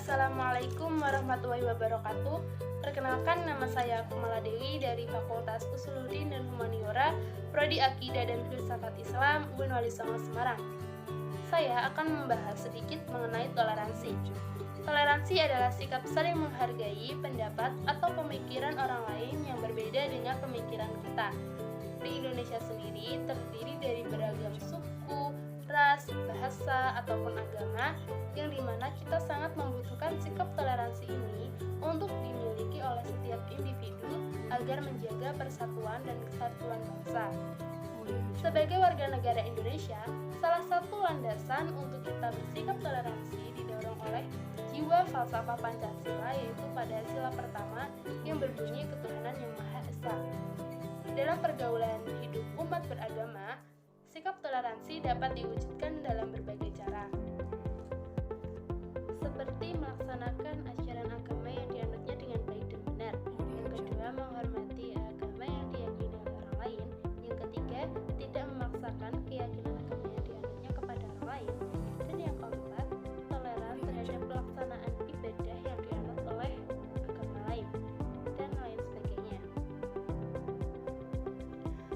Assalamualaikum warahmatullahi wabarakatuh. Perkenalkan, nama saya Kumala Dewi dari Fakultas Usuluddin dan Humaniora, Prodi Akidah dan Filsafat Islam, UIN Wali Songo Semarang. Saya akan membahas sedikit mengenai toleransi. Toleransi adalah sikap saling menghargai pendapat atau pemikiran orang lain yang berbeda dengan pemikiran kita. Di Indonesia sendiri terdiri dari beragam suku, ras, bahasa, ataupun agama, yang dimana kita sangat membutuhkan sikap toleransi ini untuk dimiliki oleh setiap individu agar menjaga persatuan dan kesatuan bangsa. Sebagai warga negara Indonesia, salah satu landasan untuk kita bersikap toleransi didorong oleh jiwa falsafah Pancasila, yaitu pada sila pertama yang berbunyi ketuhanan yang Maha Esa. Dalam pergaulan hidup umat beragama, sikap toleransi dapat diwujudkan dalam berbagai cara, seperti melaksanakan ajaran agama yang dianutnya dengan baik dan benar. Yang kedua, menghormati agama yang diyakini oleh orang lain. Yang ketiga, tidak memaksakan keyakinan agama yang dianutnya kepada orang lain. Dan yang keempat, toleran terhadap pelaksanaan ibadah yang dianut oleh agama lain, dan lain sebagainya.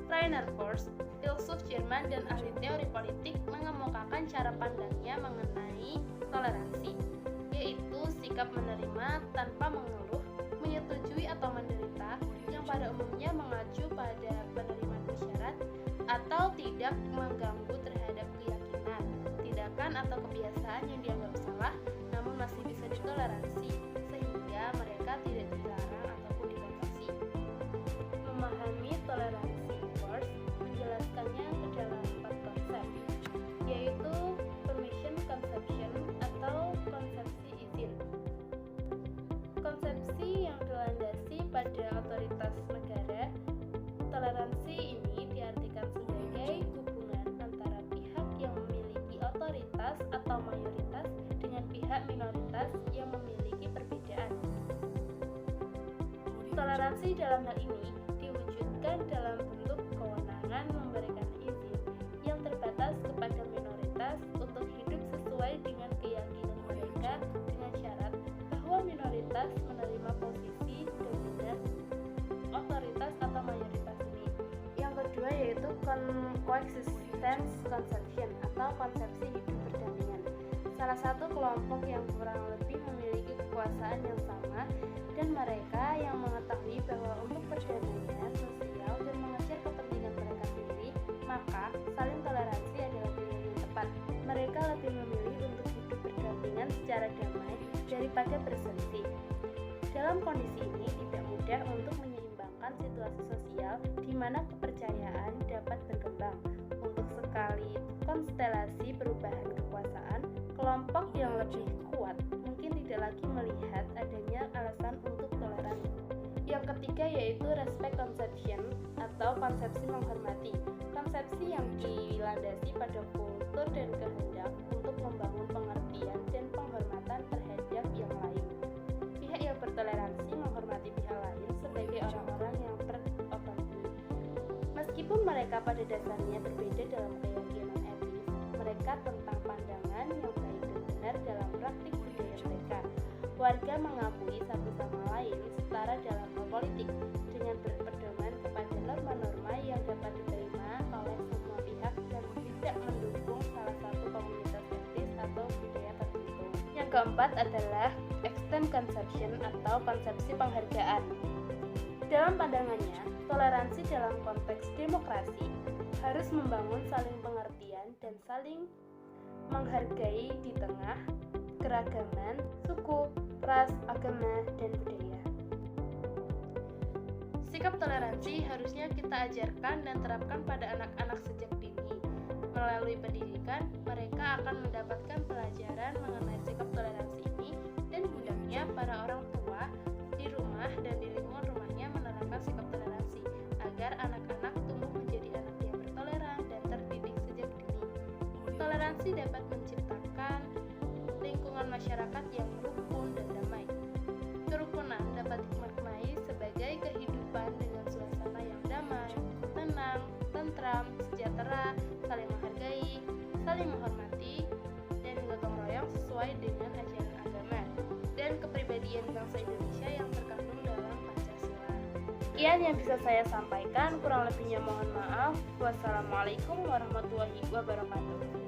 Rainer Kors, filsuf Jerman dan ahli teori politik, mengemukakan cara pandangnya mengenai toleransi, yaitu sikap menerima tanpa mengeluh, menyetujui atau menderita, yang pada umumnya mengacu pada penerimaan bersyarat atau tidak mengganggu terhadap keyakinan, tindakan atau kebiasaan yang dianggap salah namun masih bisa ditoleransi, sehingga mereka tidak dilarang ataupun dibatasi. Memahami toleransi, Kors menjelaskannya ke dalam 4 konsep, yaitu permission conception atau konsepsi izin. Konsepsi yang dilandasi pada otoritas negara. Toleransi ini diartikan sebagai hubungan antara pihak yang memiliki otoritas atau mayoritas dengan pihak minoritas yang memiliki perbedaan. Toleransi dalam hal ini diwujudkan dalam bentuk kewenangan memberikan izin yang terbatas kepada minoritas untuk hidup sesuai dengan keyakinan mereka, dengan syarat bahwa minoritas menerima posisi dominan otoritas atau mayoritas ini. Yang kedua yaitu coexistence conception atau konsepsi hidup berdampingan. Salah satu kelompok yang kurang lebih memiliki kekuasaan yang sama dan mereka yang mengetahui bahwa untuk perdamaian sosial dan mengejar kepentingan mereka sendiri, maka saling toleransi adalah pilihan yang tepat. Mereka lebih memilih untuk hidup berdampingan secara damai daripada berselisih. Dalam kondisi ini tidak mudah untuk menyeimbangkan situasi sosial di mana kepercayaan dapat berkembang. Untuk sekali konstelasi perubahan kekuasaan, kelompok yang lebih kuat mungkin tidak lagi melihat adanya alasan untuk toleran. Yang ketiga yaitu respect conception atau konsepsi menghormati. Konsepsi yang dilandasi pada kultur dan kehendak untuk membangun pengertian dan penghormatan terhadap yang lain. Pihak yang bertoleransi menghormati pihak lain sebagai orang-orang yang berotonomi. Meskipun mereka pada dasarnya berbeda dalam keyakinan etis, mereka tentang pandangan yang baik dan benar dalam praktik budaya mereka. Warga mengakui satu sama lain setara dalam hal politik dengan berpedoman kepada norma-norma yang dapat diterima oleh semua pihak dan tidak mendukung salah satu komunitas etis atau budaya tertentu. Yang keempat adalah extend conception atau konsepsi penghargaan. Dalam pandangannya, toleransi dalam konteks demokrasi harus membangun saling pengertian dan saling menghargai di tengah keragaman suku, ras, agama, dan budaya. Sikap toleransi harusnya kita ajarkan dan terapkan pada anak-anak sejak dini. Melalui pendidikan, mereka akan mendapatkan pelajaran mengenai sikap toleransi ini, dan hendaknya para orang tua di rumah dan di lingkungan rumahnya menerapkan sikap toleransi agar anak-anak tumbuh menjadi anak yang bertoleran dan terdidik sejak dini. Toleransi dapat menciptakan lingkungan masyarakat yang rukun dan damai. Kerukunan dapat dimaknai sebagai kehidupan dengan suasana yang damai, tenang, tentram, sejahtera, saling menghargai, saling menghormati, dan gotong royong sesuai dengan ajaran agama. Sekian yang bisa saya sampaikan, kurang lebihnya mohon maaf. Wassalamualaikum warahmatullahi wabarakatuh.